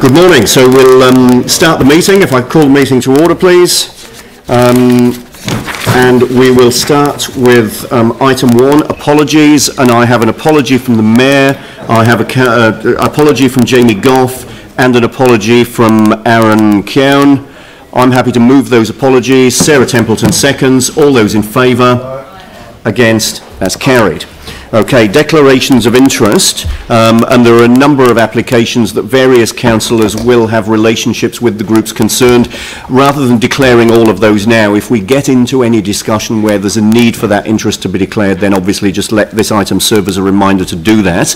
Good morning. So we'll start the meeting. If I call the meeting to order, please. And we will start with item 1, apologies, and I have an apology from the Mayor, I have an apology from Jamie Goff, and an apology from Aaron Keown. I'm happy to move those apologies. Sarah Templeton seconds. All those in favour? Against? That's carried. Okay, declarations of interest, and there are a number of applications that various councillors will have relationships with the groups concerned. Rather than declaring all of those now, if we get into any discussion where there's a need for that interest to be declared, then obviously just let this item serve as a reminder to do that.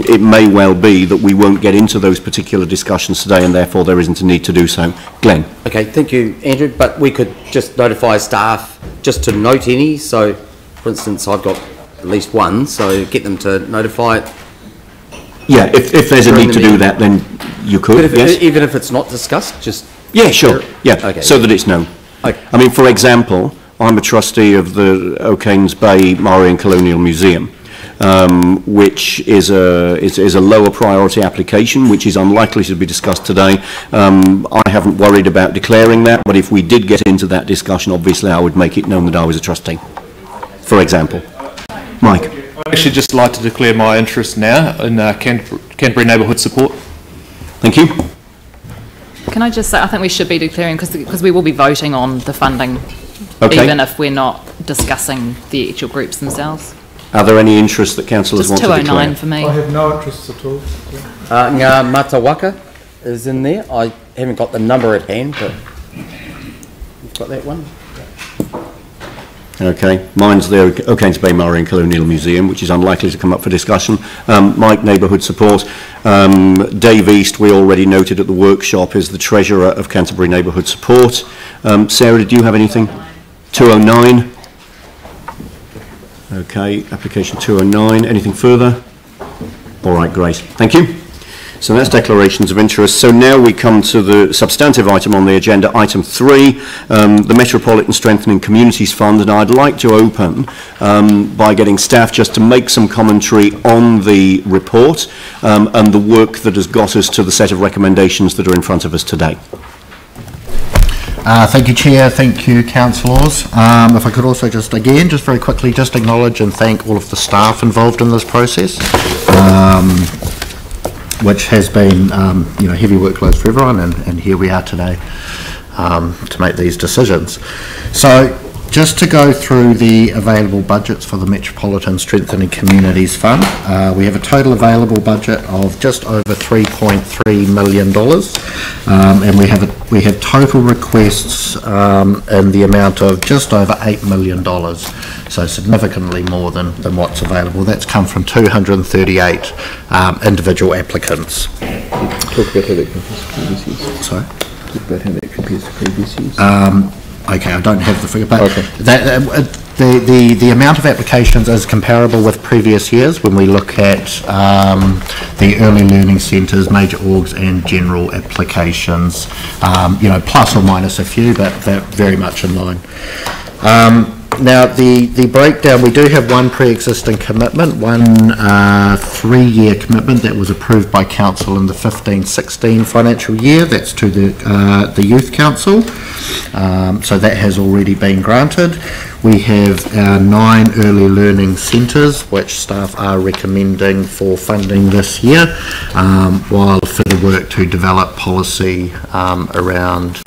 It may well be that we won't get into those particular discussions today, and therefore there isn't a need to do so. Glenn. Okay, thank you, Andrew, but we could just notify staff just to note any. So, for instance, I've got at least one, so get them to notify it. Yeah, if there's a need to do that, then you could, yes. Even if it's not discussed, just... Yeah, sure, yeah, okay, so that it's known. Okay. I mean, for example, I'm a trustee of the O'Kane's Bay Maori and Colonial Museum, which is a lower priority application, which is unlikely to be discussed today. I haven't worried about declaring that, but if we did get into that discussion, obviously I would make it known that I was a trustee, for example. Mike. I'd actually just like to declare my interest now in Canterbury Neighbourhood Support. Thank you. Can I just say, I think we should be declaring, because we will be voting on the funding, okay, even if we're not discussing the actual groups themselves. Are there any interests that councillors want to declare? Just 209 for me. I have no interests at all. Ngā Matawaka is in there. I haven't got the number at hand, but you've got that one. Okay, mine's the O'Kane's Bay Maori and Colonial Museum, which is unlikely to come up for discussion. Mike, Neighbourhood Support. Dave East, we already noted at the workshop, is the Treasurer of Canterbury Neighbourhood Support. Sarah, did you have anything? 209. Okay, application 209. Anything further? All right, great. Thank you. So that's declarations of interest. So now we come to the substantive item on the agenda, item 3, the Metropolitan Strengthening Communities Fund, and I'd like to open by getting staff just to make some commentary on the report and the work that has got us to the set of recommendations that are in front of us today. Thank you, Chair. Thank you, councillors. If I could also just very quickly, just acknowledge and thank all of the staff involved in this process. Which has been, heavy workloads for everyone, and here we are today to make these decisions. So, just to go through the available budgets for the Metropolitan Strengthening Communities Fund, we have a total available budget of just over $3.3 million, and we have total requests in the amount of just over $8 million. So significantly more than what's available. That's come from 238 individual applicants. Talk about how that compares to previous years. Sorry? Talk about how that compares to previous years. Okay, I don't have the figure, but okay. The amount of applications is comparable with previous years when we look at the early learning centres, major orgs and general applications, plus or minus a few, but they're very much in line. Now, the breakdown, we do have one pre-existing commitment, one 3-year commitment that was approved by Council in the 15-16 financial year. That's to the Youth Council. So that has already been granted. We have our 9 early learning centres, which staff are recommending for funding this year, while further work to develop policy around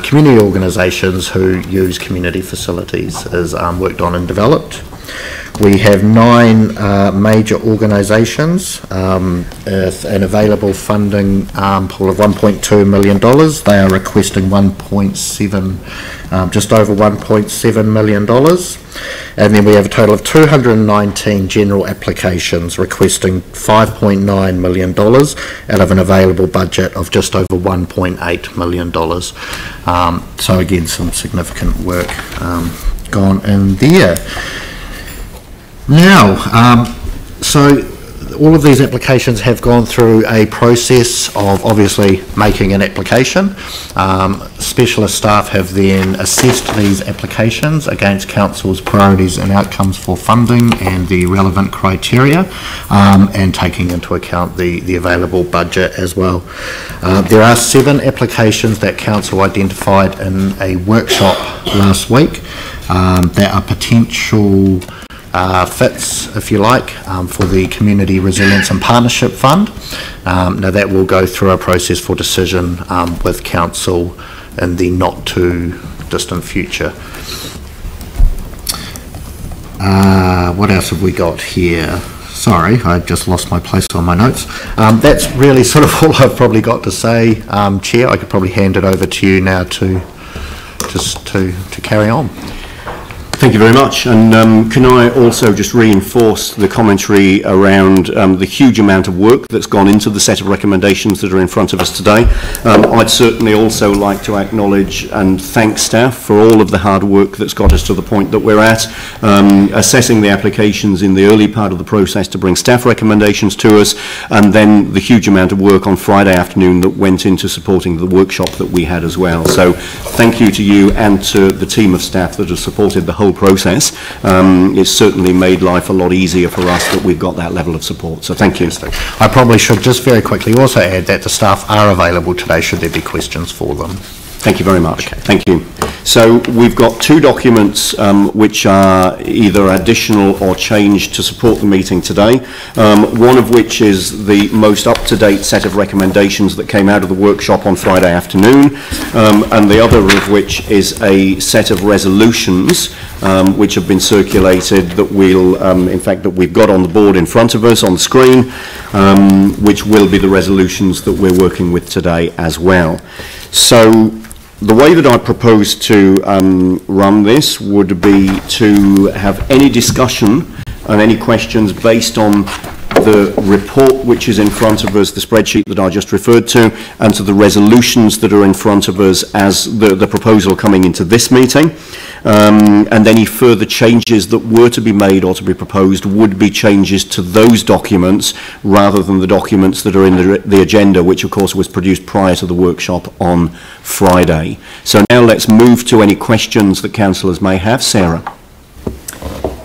community organisations who use community facilities is worked on and developed. We have 9 major organisations, an available funding pool of $1.2 million. They are requesting just over $1.7 million. And then we have a total of 219 general applications requesting $5.9 million out of an available budget of just over $1.8 million. So again, some significant work gone in there. Now, so all of these applications have gone through a process of obviously making an application. Specialist staff have then assessed these applications against Council's priorities and outcomes for funding and the relevant criteria, and taking into account the available budget as well. There are 7 applications that Council identified in a workshop last week that are potential fits, if you like, for the Community Resilience and Partnership Fund. Now that will go through a process for decision with Council in the not too distant future. What else have we got here? Sorry, I just lost my place on my notes. That's really sort of all I've probably got to say, Chair. I could probably hand it over to you now to carry on. Thank you very much. And can I also just reinforce the commentary around the huge amount of work that's gone into the set of recommendations that are in front of us today. I'd certainly also like to acknowledge and thank staff for all of the hard work that's got us to the point that we're at, assessing the applications in the early part of the process to bring staff recommendations to us, and then the huge amount of work on Friday afternoon that went into supporting the workshop that we had as well. So thank you to you and to the team of staff that have supported the whole process. It's certainly made life a lot easier for us that we've got that level of support. So thank you. I probably should just very quickly also add that the staff are available today should there be questions for them. Thank you very much. Okay. Thank you. So we've got 2 documents which are either additional or changed to support the meeting today. One of which is the most up-to-date set of recommendations that came out of the workshop on Friday afternoon, and the other of which is a set of resolutions which have been circulated that we'll, in fact, that we've got on the board in front of us on the screen, which will be the resolutions that we're working with today as well. So the way that I propose to run this would be to have any discussion and any questions based on the report which is in front of us, the spreadsheet that I just referred to, and to the resolutions that are in front of us as the proposal coming into this meeting. And any further changes that were to be made or to be proposed would be changes to those documents rather than the documents that are in the agenda, which of course was produced prior to the workshop on Friday. So now let's move to any questions that councillors may have. Sarah.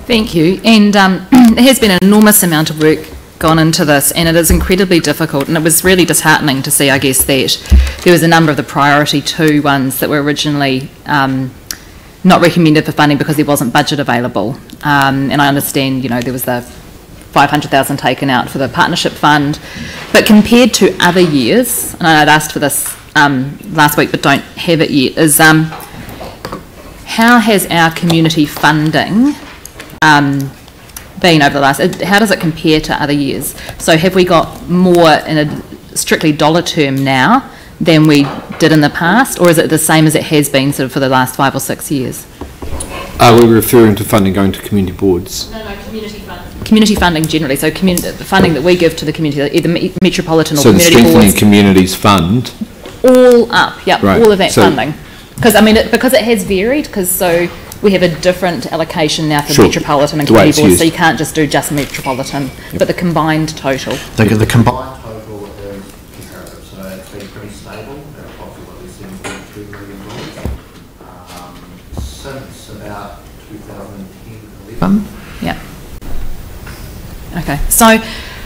Thank you. And there has been an enormous amount of work gone into this, and it is incredibly difficult, and it was really disheartening to see, I guess, that there was a number of the priority 2 ones that were originally not recommended for funding because there wasn't budget available. And I understand, you know, there was the 500,000 taken out for the partnership fund, but compared to other years, and I'd asked for this last week but don't have it yet, is how has our community funding been over the last, how does it compare to other years? So have we got more in a strictly dollar term now than we did in the past, or is it the same as it has been sort of for the last 5 or 6 years? Are we referring to funding going to community boards? No, community funding. Community funding generally, so the funding that we give to the community, either metropolitan or community boards. So the Strengthening Communities Fund? All up, yep, right. All of that so funding. Because, I mean, because it has varied, because so we have a different allocation now for metropolitan and community boards, so you can't just do just metropolitan, but the combined total. The combined total is comparative, so it's been pretty stable at approximately $7.2 million since about 2010-11. Yeah. Okay,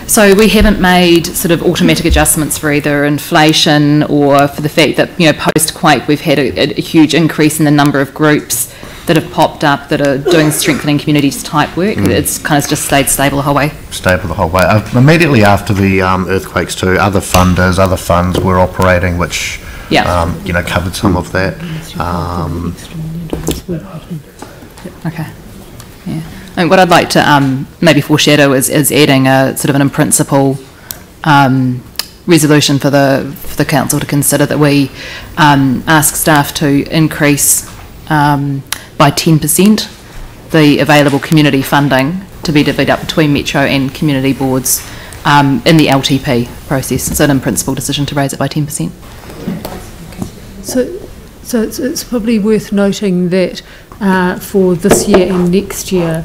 so we haven't made sort of automatic adjustments for either inflation or for the fact that, you know, post-quake we've had a huge increase in the number of groups that have popped up that are doing strengthening communities type work. It's kind of just stayed stable the whole way. Stable the whole way. Immediately after the earthwakes too, other funds were operating, which you know, covered some of that. Okay. Yeah. And what I'd like to maybe foreshadow is adding a sort of an in principle resolution for the council to consider, that we ask staff to increase by 10% the available community funding to be divvied up between Metro and community boards in the LTP process. It's an in principle decision to raise it by 10%. So it's probably worth noting that for this year and next year,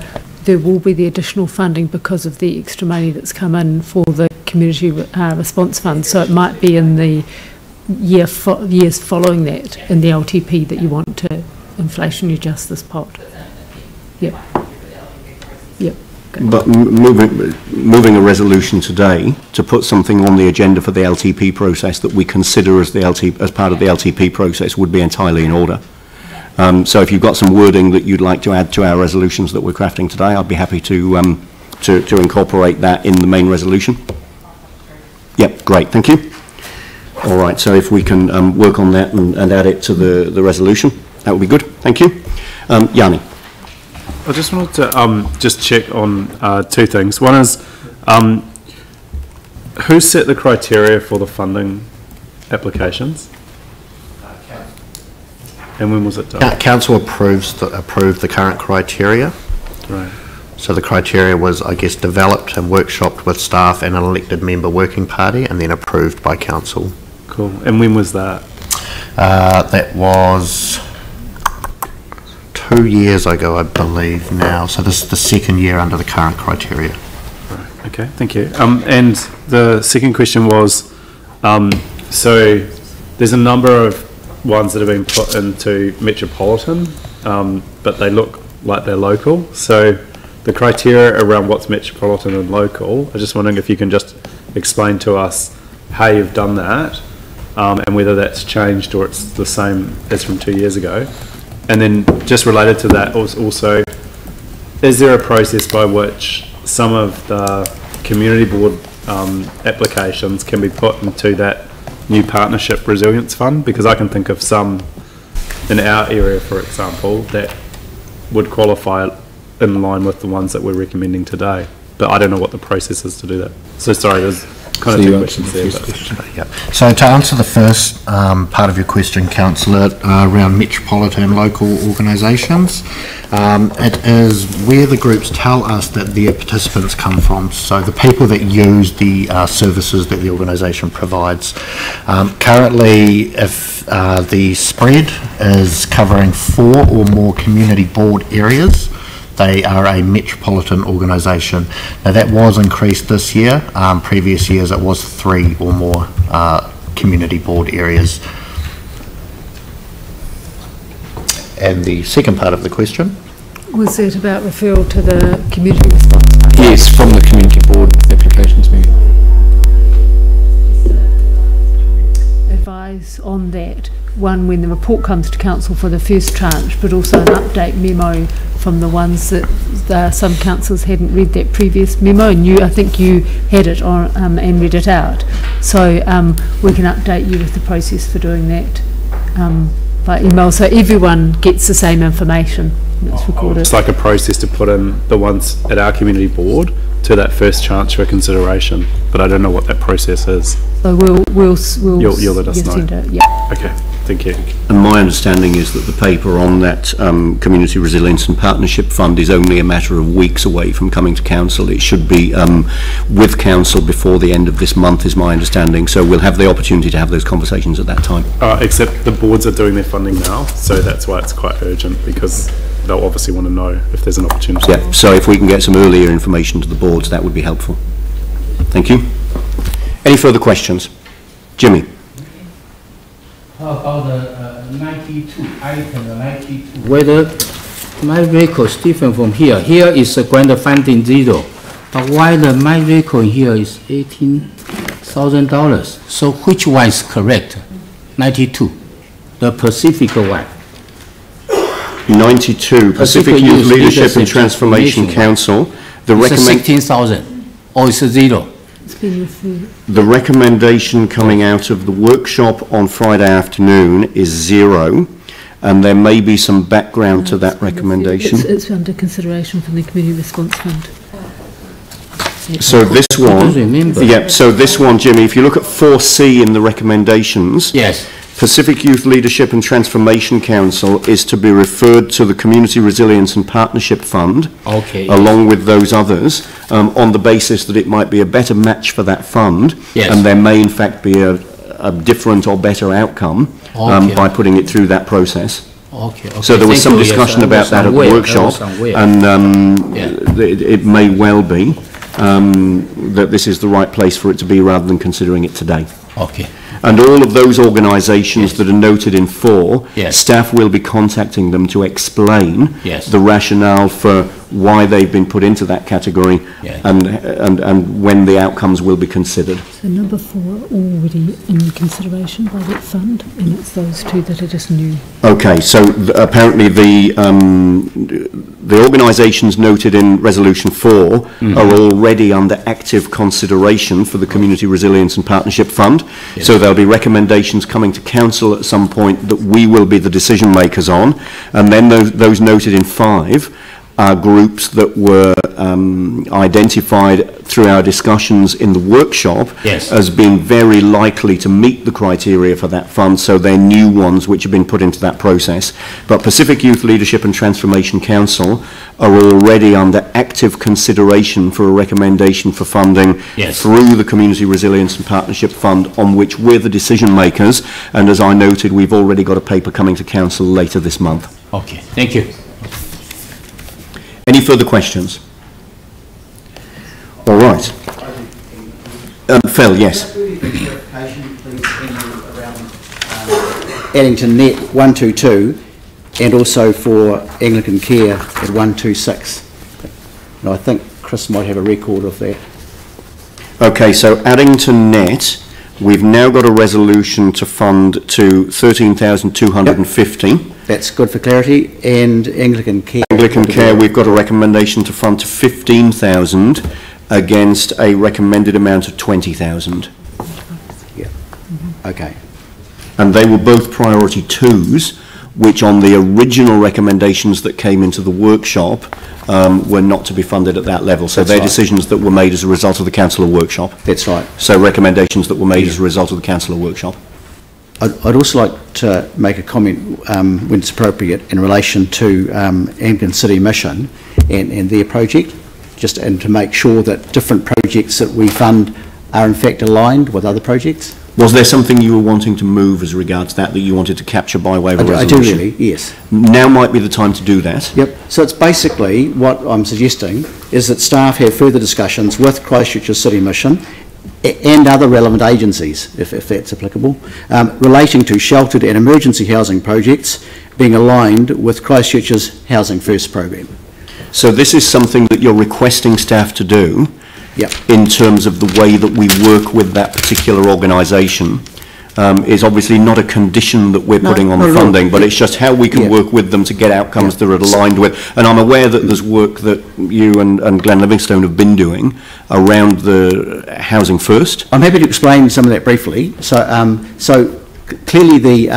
there will be the additional funding because of the extra money that's come in for the community response fund. So it might be in the years following that in the LTP that you want to inflation adjust this pot. Yep. Yep. But moving a resolution today to put something on the agenda for the LTP process that we consider as as part of the LTP process would be entirely in order. So if you've got some wording that you'd like to add to our resolutions that we're crafting today, I'd be happy to incorporate that in the main resolution. Yep, great, thank you. All right, so if we can work on that and add it to the resolution, that would be good. Thank you. Yanni. I just wanted to just check on two things. One is, who set the criteria for the funding applications? And when was it done? Council approved the current criteria. Right. So the criteria was, I guess, developed and workshopped with staff and an elected member working party, and then approved by council. Cool. And when was that? That was 2 years ago, I believe now. So this is the second year under the current criteria. Right. Okay, thank you. And the second question was, so there's a number of ones that have been put into metropolitan, but they look like they're local. So the criteria around what's metropolitan and local, I'm just wondering if you can just explain to us how you've done that, and whether that's changed or it's the same as from 2 years ago. And then just related to that also, is there a process by which some of the community board applications can be put into that new partnership resilience fund? Because I can think of some in our area, for example, that would qualify in line with the ones that we're recommending today, but I don't know what the process is to do that. So sorry, there's kind of two questions there. Yeah. So to answer the first part of your question, Councillor, around metropolitan and local organisations, it is where the groups tell us that their participants come from, so the people that use the services that the organisation provides. Currently, if the spread is covering 4 or more community board areas, they are a metropolitan organisation. Now that was increased this year. Previous years it was 3 or more community board areas. And the second part of the question? Was it about referral to the community response fund? Yes, from the community board applications meeting. Advise on that. One, when the report comes to council for the first tranche, but also an update memo from the ones that some councillors hadn't read that previous memo, and I think you had it on and read it out. So we can update you with the process for doing that by email, so everyone gets the same information that's recorded. It's like a process to put in the ones at our community board to that first tranche for consideration, but I don't know what that process is. So we'll you'll let us know. Send it, yeah. Okay, thank you. And my understanding is that the paper on that Community Resilience and Partnership Fund is only a matter of weeks away from coming to council. It should be with council before the end of this month, is my understanding. So we'll have the opportunity to have those conversations at that time. Except the boards are doing their funding now, so that's why it's quite urgent, because they'll obviously want to know if there's an opportunity. Yeah, so if we can get some earlier information to the boards, that would be helpful. Thank you. Any further questions? Jimmy. How about the 92, item 92? Whether my vehicle is different from here. Here is a grant funding 0. But why my vehicle here is $18,000? So which one is correct? 92, the Pacific one. 92, Pacific Youth Leadership and Transformation Council. It's 16,000, or it's 0. The recommendation coming out of the workshop on Friday afternoon is 0, and there may be some background to that recommendation. It's under consideration from the Community Response Fund. So this one, so this one, Jimmy, if you look at 4C in the recommendations, yes, Pacific Youth Leadership and Transformation Council is to be referred to the Community Resilience and Partnership Fund, along with those others, on the basis that it might be a better match for that fund, and there may in fact be a different or better outcome by putting it through that process. Okay, okay. So there was Thank some you. Yes, discussion I about was that at the unaware. I workshop, was unaware. and Yeah. it may well be that this is the right place for it to be rather than considering it today. Okay. And all of those organisations that are noted in 4, Yes. staff will be contacting them to explain Yes. the rationale for why they've been put into that category, Yeah. and when the outcomes will be considered. So number 4 are already in consideration by that fund, and it's those 2 that are just new. Okay, so apparently the organisations noted in Resolution 4 are already under active consideration for the Community Resilience and Partnership Fund. Yes. So there'll be recommendations coming to Council at some point that we will be the decision makers on, and then those noted in 5 are groups that were identified through our discussions in the workshop Yes. as being very likely to meet the criteria for that fund, so they're new ones which have been put into that process. But Pacific Youth Leadership and Transformation Council are already under active consideration for a recommendation for funding Yes. through the Community Resilience and Partnership Fund, on which we're the decision makers, and as I noted, we've already got a paper coming to Council later this month. Okay, thank you. Any further questions? All right. Phil, yes. Adding to net 122 and also for Anglican Care at 126. And I think Chris might have a record of that. Okay, so adding to net, we've now got a resolution to fund to 13,250. That's good for clarity. And Anglican Care. Anglican Care, we've got a recommendation to fund to 15,000 against a recommended amount of 20,000. Yeah. Okay. And they were both priority 2s, which on the original recommendations that came into the workshop were not to be funded at that level. So they're decisions that were made as a result of the councillor workshop. That's right. So recommendations that were made as a result of the councillor workshop. I'd also like to make a comment when it's appropriate in relation to Anglican City Mission and their project, and to make sure that different projects that we fund are in fact aligned with other projects. Was there something you were wanting to move as regards that you wanted to capture by way of a resolution? I do really, yes. Now might be the time to do that. Yep. So it's basically what I'm suggesting is that staff have further discussions with Christchurch's City Mission and other relevant agencies, if that's applicable, relating to sheltered and emergency housing projects being aligned with Christchurch's Housing First program. So this is something that you're requesting staff to do. Yep. In terms of the way that we work with that particular organisation, is obviously not a condition that we're putting on the funding, but it's just how we can work with them to get outcomes that are aligned with. And I'm aware that there's work that you and Glenn Livingstone have been doing around the Housing First. I'm happy to explain some of that briefly. So clearly the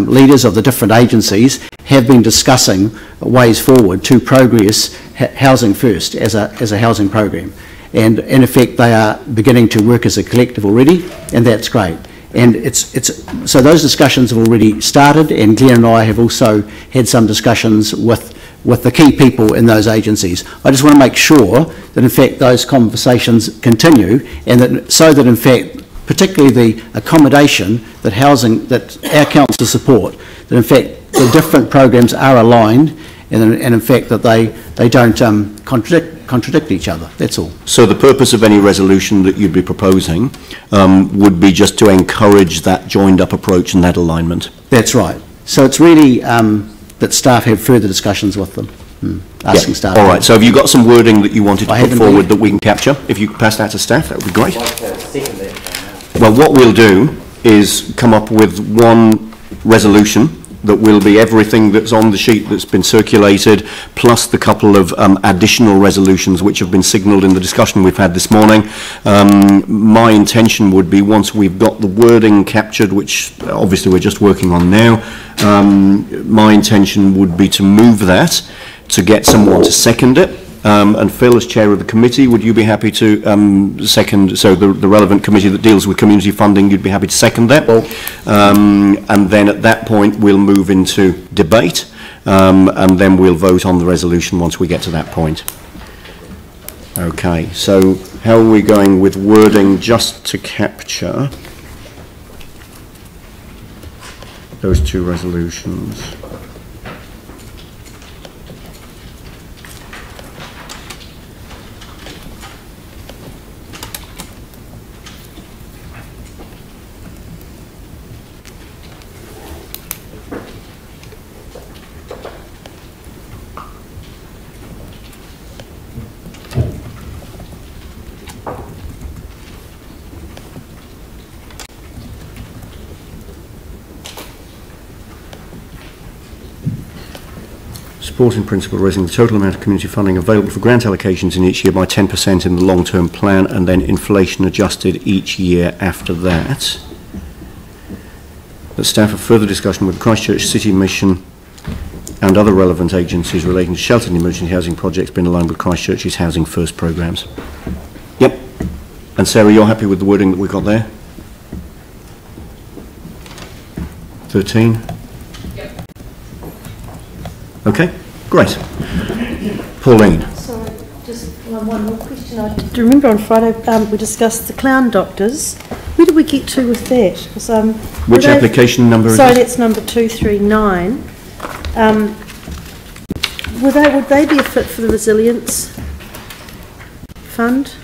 leaders of the different agencies have been discussing ways forward to progress Housing First as a housing program, and in effect they are beginning to work as a collective already, and that's great. And so those discussions have already started, and Glenn and I have also had some discussions with the key people in those agencies. I just want to make sure that in fact those conversations continue, and that in fact particularly the accommodation that our council support, that in fact the different programs are aligned, and in fact that they don't contradict each other. That's all. So the purpose of any resolution that you'd be proposing would be just to encourage that joined up approach and that alignment. That's right. So it's really that staff have further discussions with them. Asking staff. All right, so have you got some wording that you wanted to put forward that we can capture? If you could pass that to staff, that would be great. Well, what we'll do is come up with one resolution that will be everything that's on the sheet that's been circulated, plus the couple of additional resolutions which have been signalled in the discussion we've had this morning. My intention would be, once we've got the wording captured, which obviously we're just working on now, my intention would be to move that, to get someone to second it. And Phil, as chair of the committee, would you be happy to second, so the relevant committee that deals with community funding, you'd be happy to second that? And then at that point we'll move into debate, and then we'll vote on the resolution once we get to that point. Okay, so how are we going with wording just to capture those two resolutions. Support in principle, raising the total amount of community funding available for grant allocations in each year by 10% in the long-term plan, and then inflation adjusted each year after that. That staff have further discussion with the Christchurch City Mission and other relevant agencies relating to sheltered and emergency housing projects being aligned with Christchurch's Housing First programmes. Yep. And Sarah, you're happy with the wording that we've got there? 13? Yep. Okay. Great. Pauline. Sorry, just one more question. I do remember on Friday we discussed the clown doctors. Where did we get to with that? Which application number is it? Sorry, that's number 239. Would they be a fit for the resilience fund?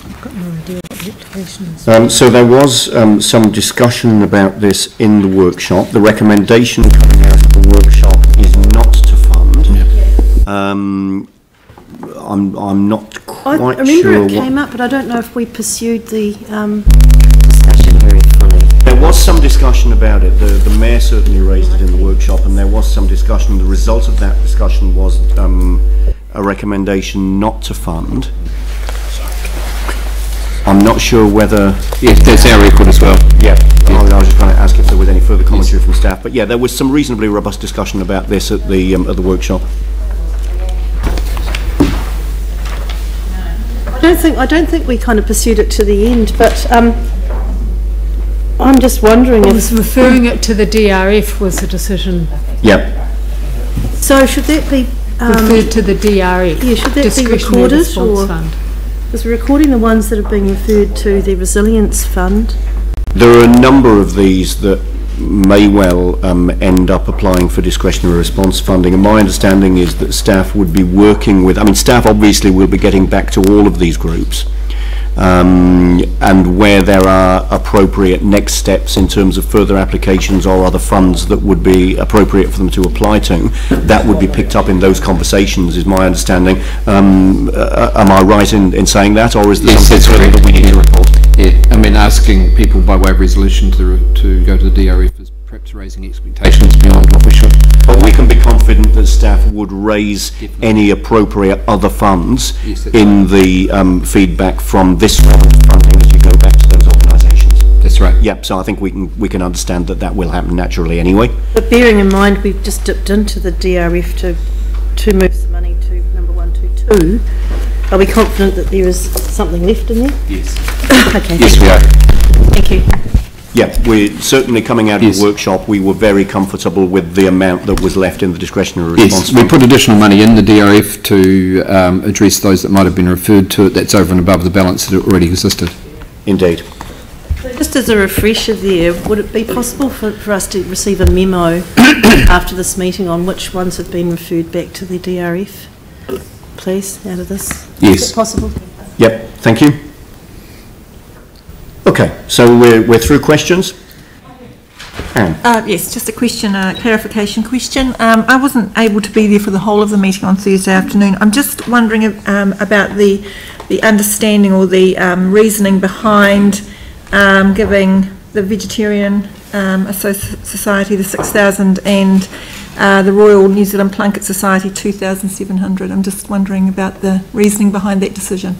I've got no idea what the application is. So there was some discussion about this in the workshop. The recommendation coming out of the workshop is not to fund. I'm not quite sure. I remember it came up, but I don't know if we pursued the discussion very fully. There was some discussion about it. The Mayor certainly raised it in the workshop, and there was some discussion. The result of that discussion was a recommendation not to fund. I'm not sure whether... Yes, that's our record as well. Yeah. I was just going to ask if there was any further commentary from staff. But yeah, there was some reasonably robust discussion about this at the workshop. I don't think we kind of pursued it to the end, but I'm just wondering if referring it to the DRF was the decision. Yep. So should that be referred to the DRF? Yeah, should that be recorded, or because we're recording the ones that are being referred to the Resilience Fund? There are a number of these that may well end up applying for discretionary response funding, and my understanding is that staff would be working with, staff obviously will be getting back to all of these groups, and where there are appropriate next steps in terms of further applications or other funds that would be appropriate for them to apply to, that would be picked up in those conversations, is my understanding. Am I right in saying that, or is there something that we need to report? Yeah, asking people by way of resolution to go to the DRF is perhaps raising expectations beyond what we should. But we can be confident that staff would raise any appropriate other funds in the feedback from this round of funding as you go back to those organisations. That's right. Yep. So I think we can understand that will happen naturally anyway. But bearing in mind we've just dipped into the DRF to move some money to number 122. Are we confident that there is something left in there? Yes. Okay. Yes, we are. Thank you. Yeah, we're certainly coming out of the workshop. We were very comfortable with the amount that was left in the discretionary response. Yes, we put additional money in the DRF to address those that might have been referred to it. That's over and above the balance that already existed. Indeed. So just as a refresher there, would it be possible for us to receive a memo after this meeting on which ones have been referred back to the DRF, please, out of this? Yes. Is it possible? Yep, thank you. Okay, so we're through questions. Anne? Yes, just a question, a clarification question. I wasn't able to be there for the whole of the meeting on Thursday afternoon. I'm just wondering about the understanding or the reasoning behind giving the Vegetarian Society the 6,000 and the Royal New Zealand Plunket Society 2,700. I'm just wondering about the reasoning behind that decision.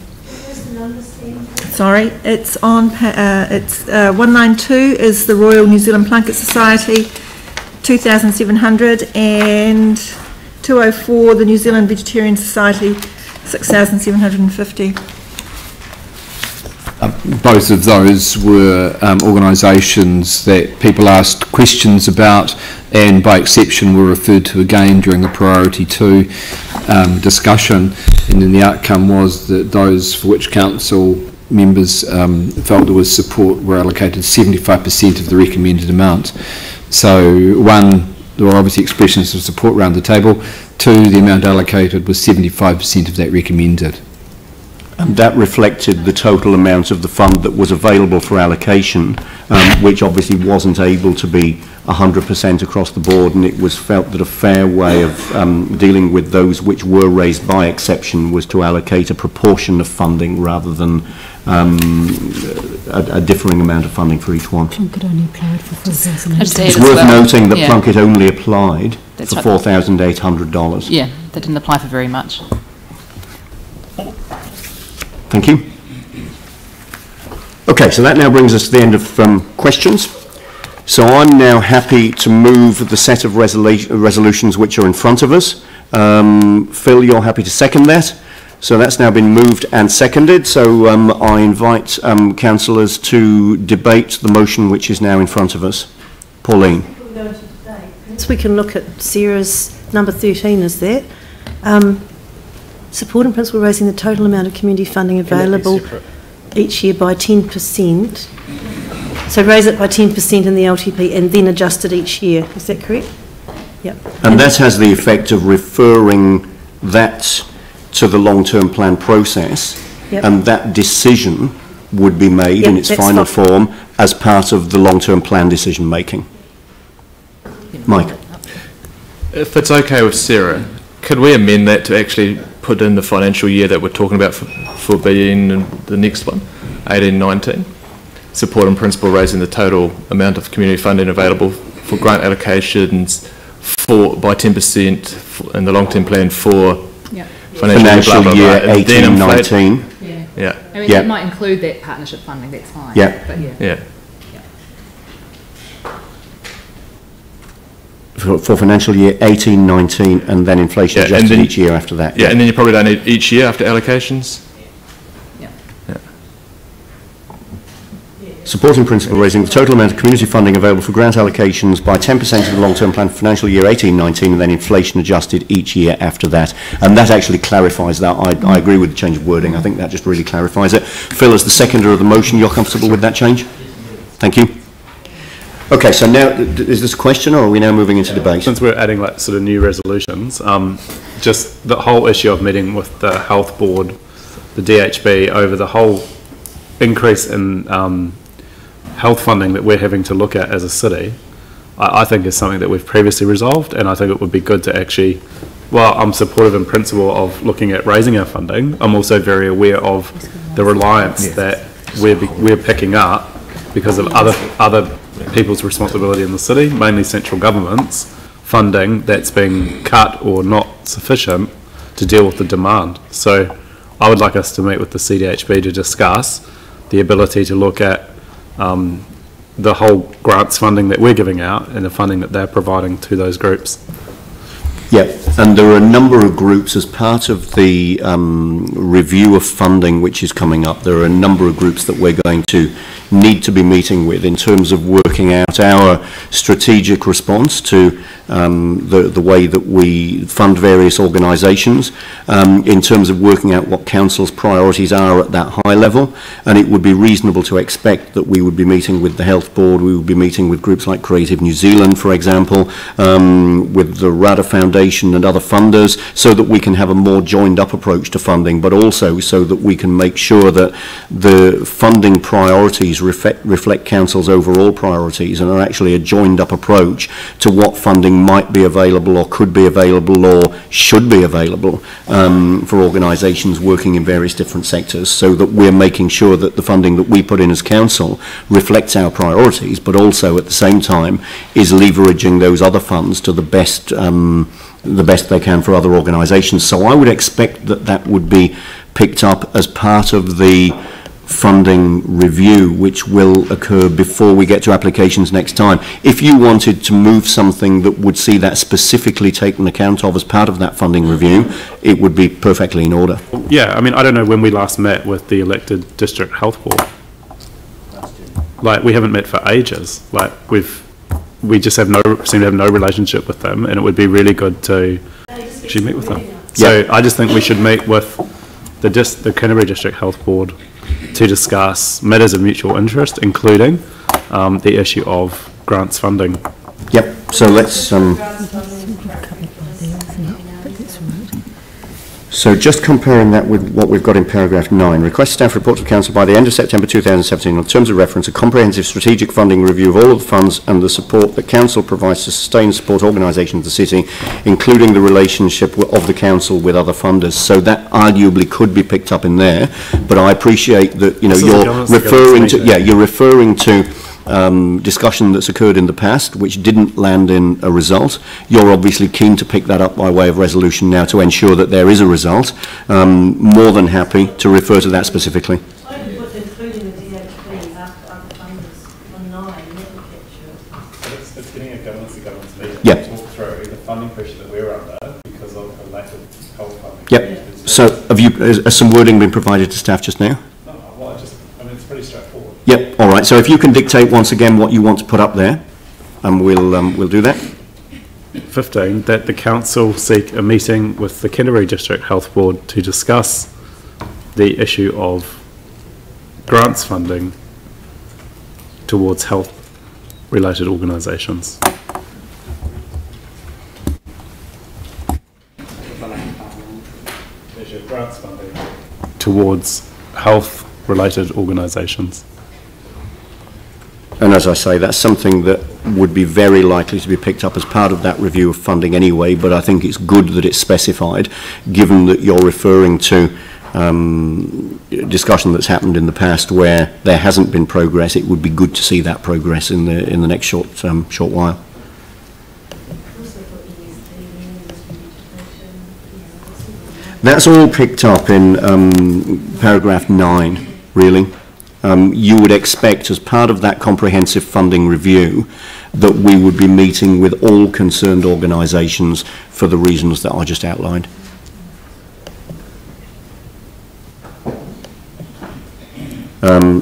Sorry, it's on. 192 is the Royal New Zealand Plunket Society 2,700, and 204 the New Zealand Vegetarian Society 6,750. Both of those were organisations that people asked questions about, and by exception were referred to again during the priority 2 discussion, and then the outcome was that those for which council members felt there was support were allocated 75% of the recommended amount. So one, there were obviously expressions of support around the table. Two, the amount allocated was 75% of that recommended. And that reflected the total amount of the fund that was available for allocation, which obviously wasn't able to be 100% across the board, and it was felt that a fair way of dealing with those which were raised by exception was to allocate a proportion of funding rather than a differing amount of funding for each one. Plunkett only applied for $4,800. It's worth noting that Plunkett only applied for $4,800. Yeah, they didn't apply for very much. Thank you. Okay, so that now brings us to the end of questions. So I'm now happy to move the set of resolutions which are in front of us. Phil, you're happy to second that? So that's now been moved and seconded. So I invite councillors to debate the motion which is now in front of us. Pauline. So we can look at Sarah's number 13, is that? Support in principle raising the total amount of community funding available each year by 10%. So raise it by 10% in the LTP and then adjust it each year. Is that correct? Yep. And that has the effect of referring that to the long-term plan process, and that decision would be made in its final form as part of the long-term plan decision making. Mike. If it's okay with Sarah, could we amend that to actually put in the financial year that we're talking about for being the next one, 18-19? Support in principle raising the total amount of community funding available for grant allocations by 10% in the long-term plan for financial year 18-19. Yeah. I mean, it might include that partnership funding, that's fine. Yeah. But yeah. For financial year 18-19 and then inflation adjusted each year after that. Yeah, and then you probably don't need each year after allocations. Support in principle raising the total amount of community funding available for grant allocations by 10% of the long-term plan for financial year 18-19 and then inflation adjusted each year after that. And that actually clarifies that. I agree with the change of wording. I think that just really clarifies it. Phil, as the seconder of the motion, you're comfortable with that change? Thank you. Okay, so now, is this a question or are we now moving into debate? Since we're adding like sort of new resolutions, just the whole issue of meeting with the health board, the DHB, over the whole increase in health funding that we're having to look at as a city, I think is something that we've previously resolved, and I think it would be good to actually, well, I'm supportive in principle of looking at raising our funding. I'm also very aware of the reliance that we're picking up because of other people's responsibility in the city, mainly central government's funding that's being cut or not sufficient to deal with the demand. So I would like us to meet with the CDHB to discuss the ability to look at the whole grants funding that we're giving out and the funding that they're providing to those groups. Yeah, and there are a number of groups as part of the review of funding which is coming up. There are a number of groups that we're going to need to be meeting with in terms of working out our strategic response to the way that we fund various organisations, in terms of working out what council's priorities are at that high level. And it would be reasonable to expect that we would be meeting with the health board, we would be meeting with groups like Creative New Zealand, for example, with the RADA Foundation and other funders, so that we can have a more joined up approach to funding, but also so that we can make sure that the funding priorities reflect council's overall priorities and are actually a joined up approach to what funding might be available or could be available or should be available for organisations working in various different sectors, so that we're making sure that the funding that we put in as council reflects our priorities, but also at the same time is leveraging those other funds to the best they can for other organisations. So I would expect that that would be picked up as part of the funding review, which will occur before we get to applications next time. If you wanted to move something that would see that specifically taken account of as part of that funding review, it would be perfectly in order. Yeah, I mean, I don't know when we last met with the elected district health board. Like, we haven't met for ages. Like, we just seem to have no relationship with them, and it would be really good to actually meet with them. So I just think we should meet with the Canterbury District Health Board to discuss matters of mutual interest, including the issue of grants funding Yep, so let's, so just comparing that with what we've got in paragraph 9, request staff report to Council by the end of September 2017 on terms of reference, a comprehensive strategic funding review of all of the funds and the support that Council provides to sustain and support organisations of the City, including the relationship of the Council with other funders. So that arguably could be picked up in there, but I appreciate that, you know, you're referring to, yeah, you're referring to discussion that's occurred in the past which didn't land in a result. You're obviously keen to pick that up by way of resolution now to ensure that there is a result. More than happy to refer to that specifically. Including the DHB after other funders on 9, that will capture it. It's getting a governance meeting Yeah. to talk through the funding pressure that we're under because of the lack of whole funding. Yep. So has some wording been provided to staff just now? No, well, I mean, it's pretty straightforward. Yep, all right. So if you can dictate once again what you want to put up there, and we'll do that. 15, that the council seek a meeting with the Canterbury District Health Board to discuss the issue of grants funding towards health-related organisations. There's your grants funding towards health-related organisations. And as I say, that's something that would be very likely to be picked up as part of that review of funding anyway, but I think it's good that it's specified, given that you're referring to discussion that's happened in the past where there hasn't been progress. It would be good to see that progress in the next short while. That's all picked up in paragraph 9, really. You would expect, as part of that comprehensive funding review, that we would be meeting with all concerned organisations for the reasons that I just outlined.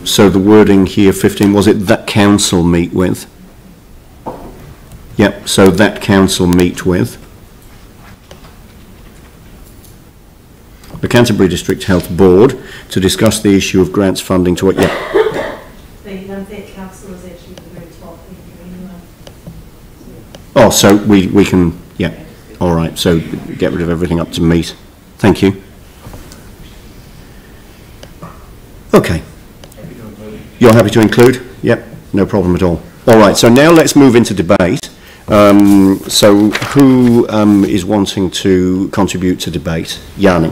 So the wording here, 15, was it that council meet with? Yep, so that council meet with the Canterbury District Health Board to discuss the issue of grants funding to what? Yeah. That council is actually at the very top anyway. Oh, so we can, yeah. All right, so get rid of everything up to meet. Thank you. Okay. You're happy to include? Yep, no problem at all. All right, so now let's move into debate. So who is wanting to contribute to debate? Yanni.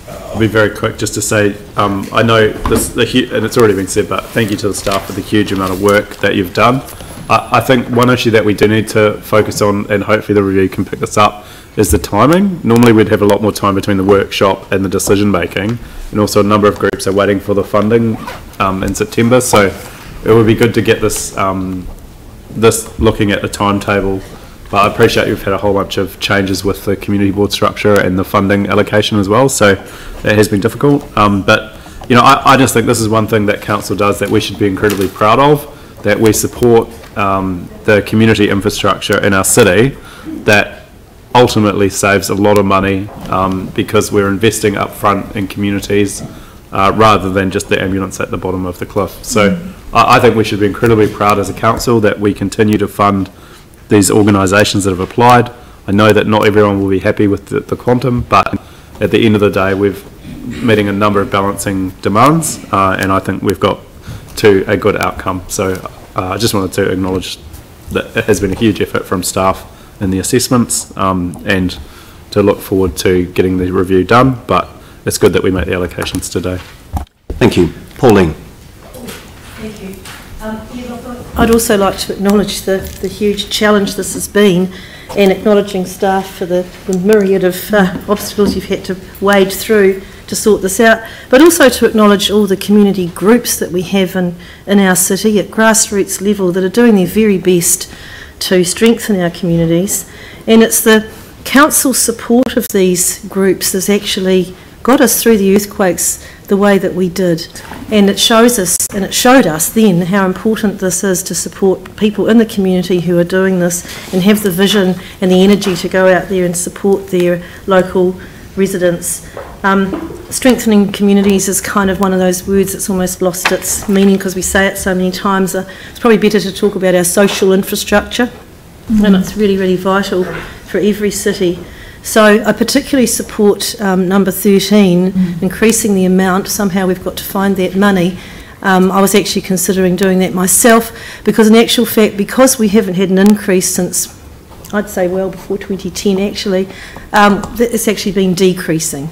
I'll be very quick just to say, I know this, and it's already been said, but thank you to the staff for the huge amount of work that you've done. I think one issue that we do need to focus on, and hopefully the review can pick this up, is the timing. Normally we'd have a lot more time between the workshop and the decision making, and also a number of groups are waiting for the funding in September, so it would be good to get this, looking at the timetable. But I appreciate you've had a whole bunch of changes with the community board structure and the funding allocation as well, so that has been difficult. But you know, I just think this is one thing that council does that we should be incredibly proud of, that we support the community infrastructure in our city that ultimately saves a lot of money because we're investing up front in communities rather than just the ambulance at the bottom of the cliff. So I think we should be incredibly proud as a council that we continue to fund these organisations that have applied. I know that not everyone will be happy with the quantum, but at the end of the day we're meeting a number of balancing demands and I think we've got to a good outcome. So I just wanted to acknowledge that it has been a huge effort from staff in the assessments and to look forward to getting the review done, but it's good that we make the allocations today. Thank you. Pauline. Thank you. I'd also like to acknowledge the huge challenge this has been, and acknowledging staff for the myriad of obstacles you've had to wade through to sort this out, but also to acknowledge all the community groups that we have in our city at grassroots level that are doing their very best to strengthen our communities. And it's the council support of these groups that's actually got us through the earthquakes the way that we did, and it shows us, and it showed us then how important this is to support people in the community who are doing this and have the vision and the energy to go out there and support their local residents. Strengthening communities is kind of one of those words that's almost lost its meaning because we say it so many times. It's probably better to talk about our social infrastructure, and it's really, really vital for every city. So I particularly support number 13, increasing the amount. Somehow we've got to find that money. I was actually considering doing that myself because in actual fact, because we haven't had an increase since, I'd say well before 2010 actually, it's actually been decreasing.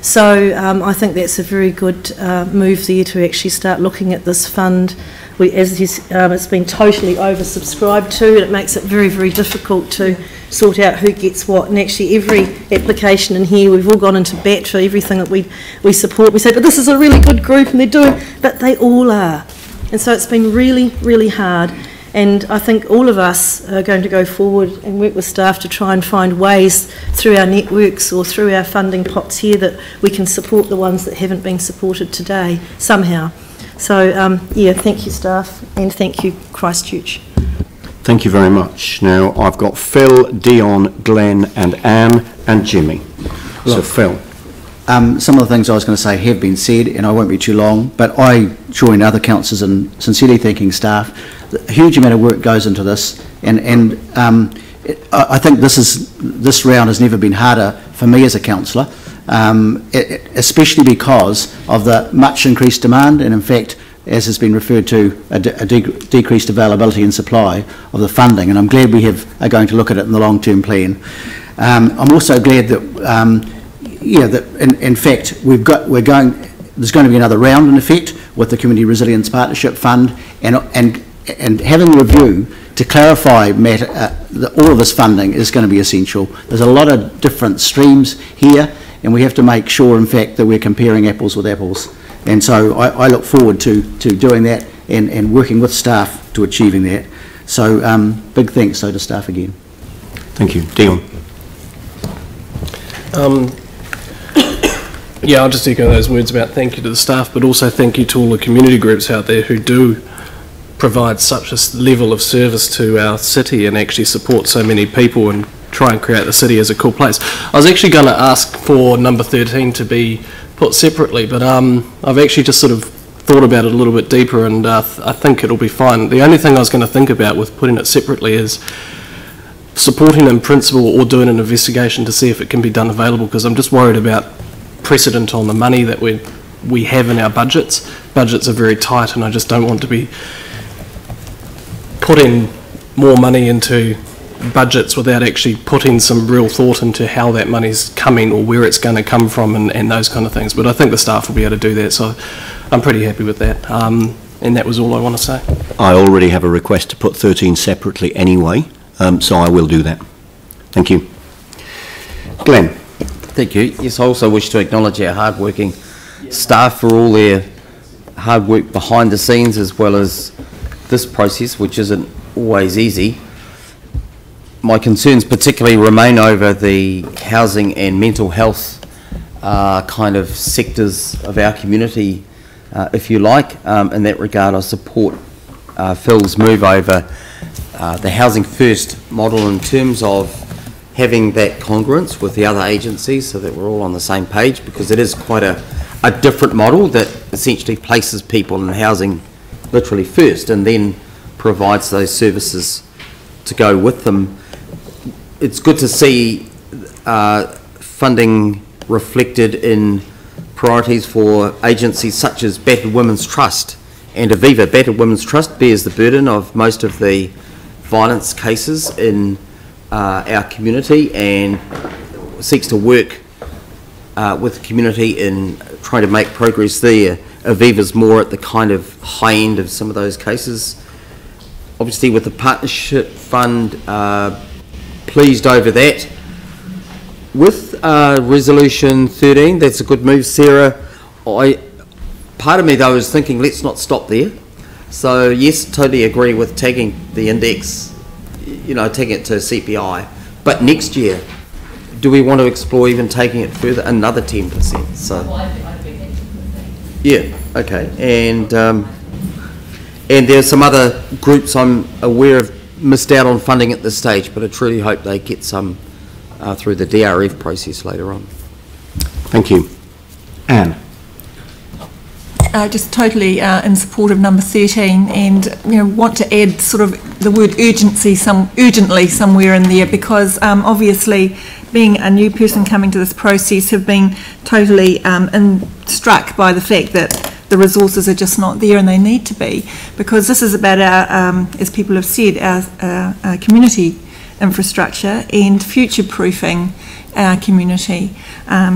So I think that's a very good move there to actually start looking at this fund. It's been totally oversubscribed to, and it makes it very, very difficult to sort out who gets what. And actually every application in here, we've all gone into bat for everything that we support. We say, but this is a really good group and they're doing, but they all are. And so it's been really, really hard. And I think all of us are going to go forward and work with staff to try and find ways through our networks or through our funding pots here that we can support the ones that haven't been supported today somehow. So, yeah, thank you staff and thank you Christchurch. Thank you very much. Now I've got Phil, Dion, Glenn and Anne and Jimmy. So Phil. Some of the things I was going to say have been said and I won't be too long, but I join other councillors in sincerely thanking staff. A huge amount of work goes into this, and I think this round has never been harder for me as a councillor, especially because of the much increased demand and in fact, as has been referred to, a decreased availability and supply of the funding, and I'm glad we are going to look at it in the long-term plan. I'm also glad that in fact there's going to be another round in effect with the Community Resilience Partnership Fund and having a review to clarify all of this funding is going to be essential. There's a lot of different streams here and we have to make sure in fact that we're comparing apples with apples, and so I look forward to doing that and working with staff to achieving that. So big thanks to staff again. Thank you. Dion. Yeah, I'll just echo those words about thank you to the staff, but also thank you to all the community groups out there who do provide such a level of service to our city and actually support so many people and try and create the city as a cool place. I was actually going to ask for number 13 to be put separately, but I've actually just sort of thought about it a little bit deeper, and I think it'll be fine. The only thing I was going to think about with putting it separately is supporting in principle or doing an investigation to see if it can be done available, because I'm just worried about precedent on the money that we have in our budgets. Budgets are very tight and I just don't want to be putting more money into budgets without actually putting some real thought into how that money's coming or where it's going to come from and those kind of things. But I think the staff will be able to do that, so I'm pretty happy with that. And that was all I want to say. I already have a request to put 13 separately anyway, so I will do that. Thank you. Glenn. Thank you. Yes, I also wish to acknowledge our hard-working staff for all their hard work behind the scenes as well as this process, which isn't always easy. My concerns particularly remain over the housing and mental health kind of sectors of our community, if you like. In that regard, I support Phil's move over the Housing First model in terms of having that congruence with the other agencies so that we're all on the same page, because it is quite a different model that essentially places people in housing literally first and then provides those services to go with them. It's good to see funding reflected in priorities for agencies such as Battered Women's Trust and Aviva. Battered Women's Trust bears the burden of most of the violence cases in our community and seeks to work with the community in trying to make progress there. Aviva's more at the kind of high end of some of those cases. Obviously with the partnership fund, pleased over that. With resolution 13, that's a good move, Sarah. Part of me though is thinking let's not stop there. So yes, totally agree with tagging the index, taking it to CPI, but next year, do we want to explore even taking it further, another 10%? So, yeah, okay, and there's some other groups I'm aware of missed out on funding at this stage, but I truly hope they get some through the DRF process later on. Thank you. Anne. Just totally in support of number 13, and want to add sort of the word urgently somewhere in there, because obviously being a new person coming to this process have been totally struck by the fact that the resources are just not there, and they need to be, because this is about our, as people have said, our community infrastructure and future-proofing our community.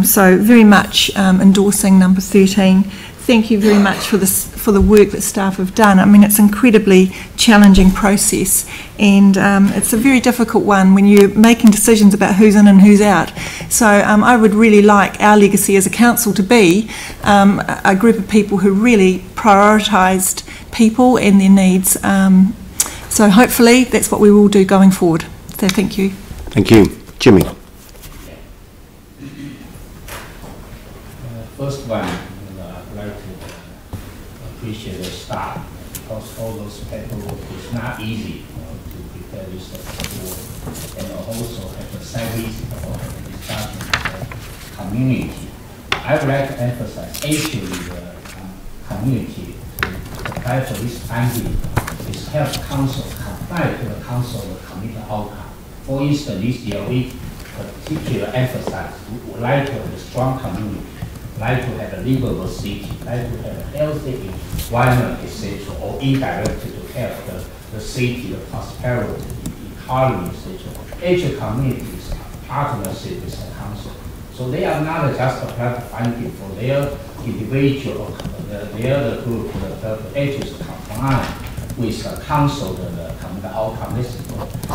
So very much endorsing number 13. Thank you very much for the work that staff have done. I mean, it's an incredibly challenging process, and it's a very difficult one when you're making decisions about who's in and who's out. So I would really like our legacy as a council to be a group of people who really prioritised people and their needs. So hopefully that's what we will do going forward. So thank you. Thank you. Jimmy. First one, I'd like to appreciate the staff, because all those paperwork is not easy to prepare this report, and also have a service or discussion with the community. I would like to emphasize actually the community to apply for this funding is help council comply to the council committed outcome. For instance, this year we particularly emphasize we would like to have a strong community, like to have a livable city, like to have a healthy environment, etc., or indirectly to help the city, the prosperity, the economy, etc. Each community is a partnership with the council. So they are not just applying funding for their individual or their group, the agencies comply with the council, the community outcome.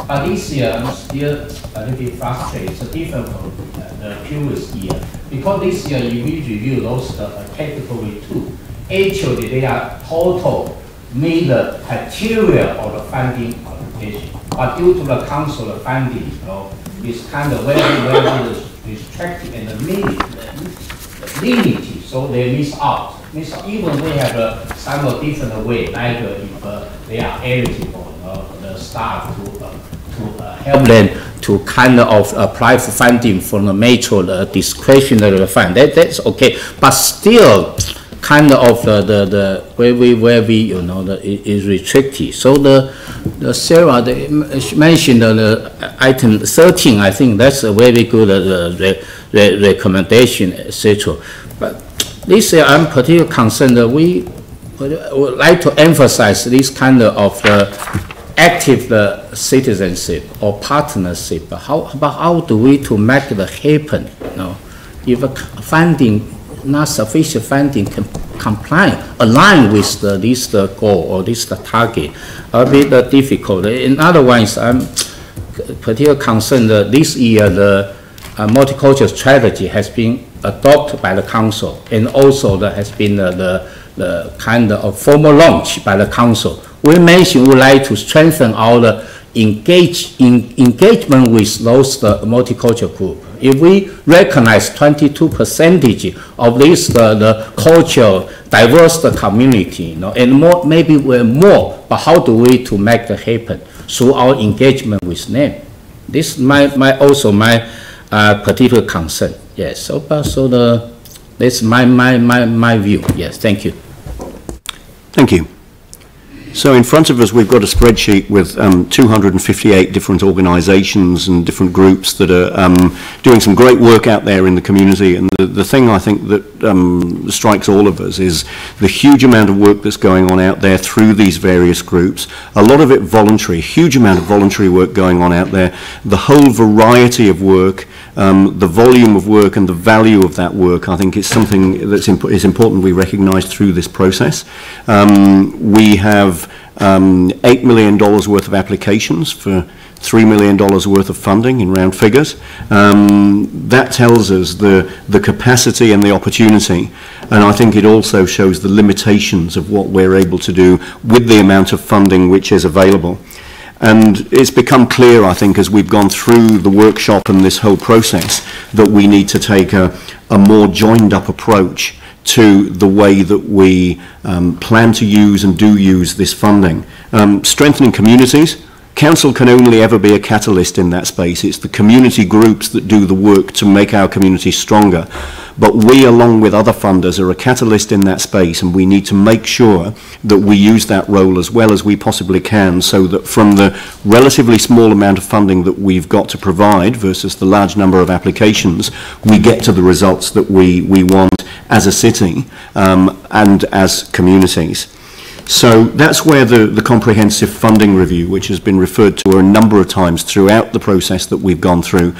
But this year I'm still a little bit frustrated. It's different from the previous year. Because this year, if we review those category 2, actually they are total meet the criteria of the funding application. But due to the council funding, it's kind of very restricted and limited, so they miss out. Even we have some different way, like if they are eligible, the staff to help them to kind of apply for funding from the metro, discretionary fund. That's okay, but still kind of the where we is restricted. So the Sarah mentioned the item 13. I think that's a very good recommendation, etc. But this year I'm particularly concerned that we would like to emphasize this kind of active citizenship or partnership. How do we to make it happen? If funding, not sufficient funding can align with this goal or this target, a bit difficult. In other words, I'm particularly concerned that this year the multicultural strategy has been adopted by the council, and also there has been the kind of formal launch by the council. We mentioned we would like to strengthen our engagement with those multicultural group. If we recognize 22% of this the cultural diverse community, and more, maybe we're more, but how do we to make that happen through our engagement with them? This also my particular concern. Yes. So that's my view. Yes. Thank you. Thank you. So in front of us, we've got a spreadsheet with 258 different organisations and different groups that are doing some great work out there in the community. And the thing I think that strikes all of us is the huge amount of work that's going on out there through these various groups. A lot of it voluntary, huge amount of voluntary work going on out there. The whole variety of work, the volume of work and the value of that work, I think is something that's is important we recognise through this process. We have $8 million worth of applications for $3 million worth of funding in round figures. That tells us the capacity and the opportunity, and I think it also shows the limitations of what we're able to do with the amount of funding which is available. And it's become clear, I think, as we've gone through the workshop and this whole process, that we need to take a more joined up approach to the way that we plan to use and do use this funding. Strengthening communities. Council can only ever be a catalyst in that space. It's the community groups that do the work to make our community stronger. but we, along with other funders, are a catalyst in that space, and we need to make sure that we use that role as well as we possibly can, so that from the relatively small amount of funding that we've got to provide versus the large number of applications, we get to the results that we want as a city and as communities. So that's where the comprehensive funding review, which has been referred to a number of times throughout the process that we've gone through,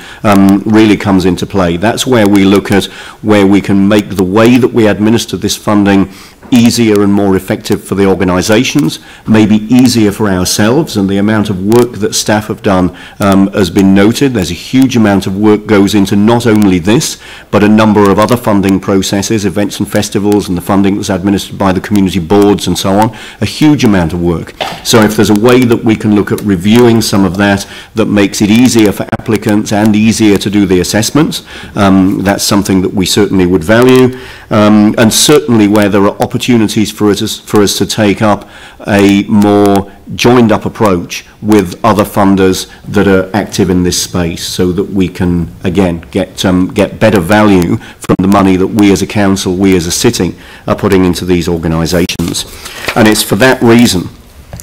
really comes into play. That's where we look at where we can make the way that we administer this funding easier and more effective for the organisations, maybe easier for ourselves, and the amount of work that staff have done has been noted. There's a huge amount of work goes into not only this, but a number of other funding processes, events and festivals, and the funding that's administered by the community boards and so on, a huge amount of work. So if there's a way that we can look at reviewing some of that makes it easier for applicants and easier to do the assessments, that's something that we certainly would value, and certainly where there are opportunities for us to take up a more joined up approach with other funders that are active in this space, so that we can again get better value from the money that we as a council, we as a city are putting into these organisations. And it's for that reason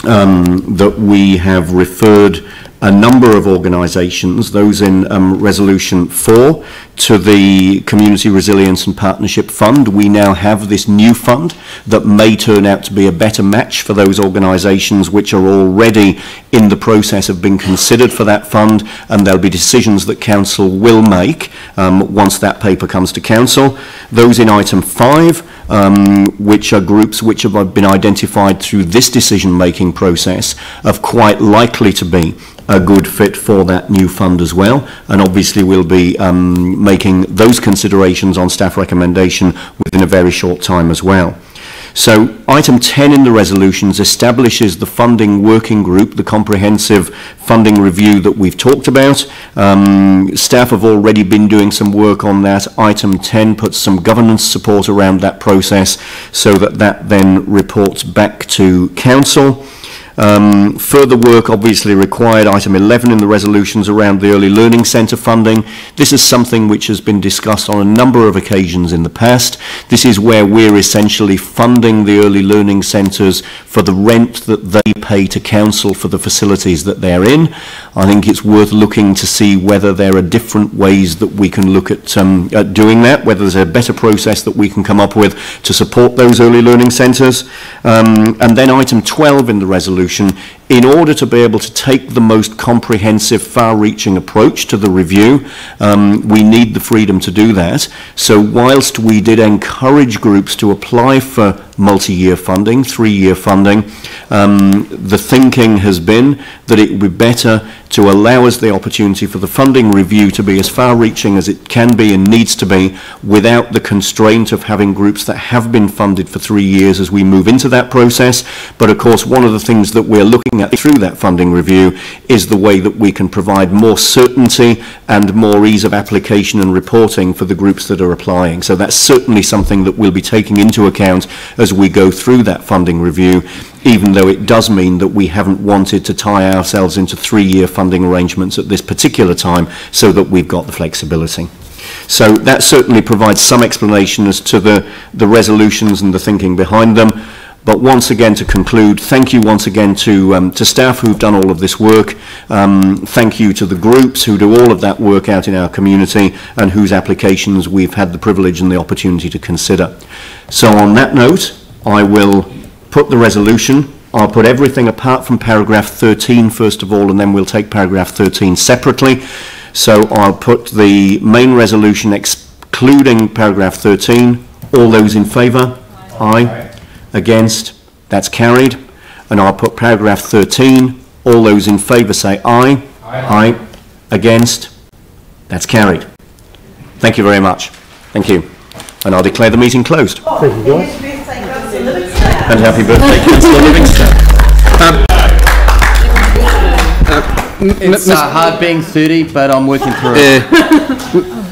that we have referred a number of organisations, those in Resolution 4, to the Community Resilience and Partnership Fund. We now have this new fund that may turn out to be a better match for those organisations which are already in the process of being considered for that fund, and there'll be decisions that Council will make once that paper comes to Council. Those in item 5, which are groups which have been identified through this decision-making process, are quite likely to be a good fit for that new fund as well, and obviously we'll be making those considerations on staff recommendation within a very short time as well. So item 10 in the resolutions establishes the funding working group, the comprehensive funding review that we've talked about. Staff have already been doing some work on that. Item 10 puts some governance support around that process, so that then reports back to Council. Further work obviously required, item 11 in the resolutions, around the Early Learning Centre funding. This is something which has been discussed on a number of occasions in the past. This is where we're essentially funding the Early Learning Centres for the rent that they pay to Council for the facilities that they're in. I think it's worth looking to see whether there are different ways that we can look at doing that, whether there's a better process that we can come up with to support those Early Learning Centres. And then item 12 in the resolution, in order to be able to take the most comprehensive, far-reaching approach to the review, we need the freedom to do that. So whilst we did encourage groups to apply for multi-year funding, 3-year funding, the thinking has been that it would be better to allow us the opportunity for the funding review to be as far-reaching as it can be and needs to be, without the constraint of having groups that have been funded for 3 years as we move into that process. But of course, one of the things that we're looking at through that funding review is the way that we can provide more certainty and more ease of application and reporting for the groups that are applying. So that's certainly something that we'll be taking into account as we go through that funding review, even though it does mean that we haven't wanted to tie ourselves into 3-year funding arrangements at this particular time, so that we've got the flexibility. So that certainly provides some explanation as to the resolutions and the thinking behind them. But once again, to conclude, thank you once again to staff who've done all of this work. Thank you to the groups who do all of that work out in our community, and whose applications we've had the privilege and the opportunity to consider. So on that note, I will put the resolution. I'll put everything apart from paragraph 13 first of all, and then we'll take paragraph 13 separately. So I'll put the main resolution excluding paragraph 13. All those in favour? Aye. Against? That's carried. And I'll put paragraph 13. All those in favour say aye. Aye. Aye. Against? That's carried. Thank you very much. Thank you. And I'll declare the meeting closed. Thank you, guys. And happy birthday, Councillor Livingston. It's hard being 30, but I'm working through it.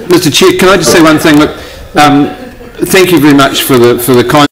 Mr. Chair, can I just say one thing? Look, thank you very much for the kind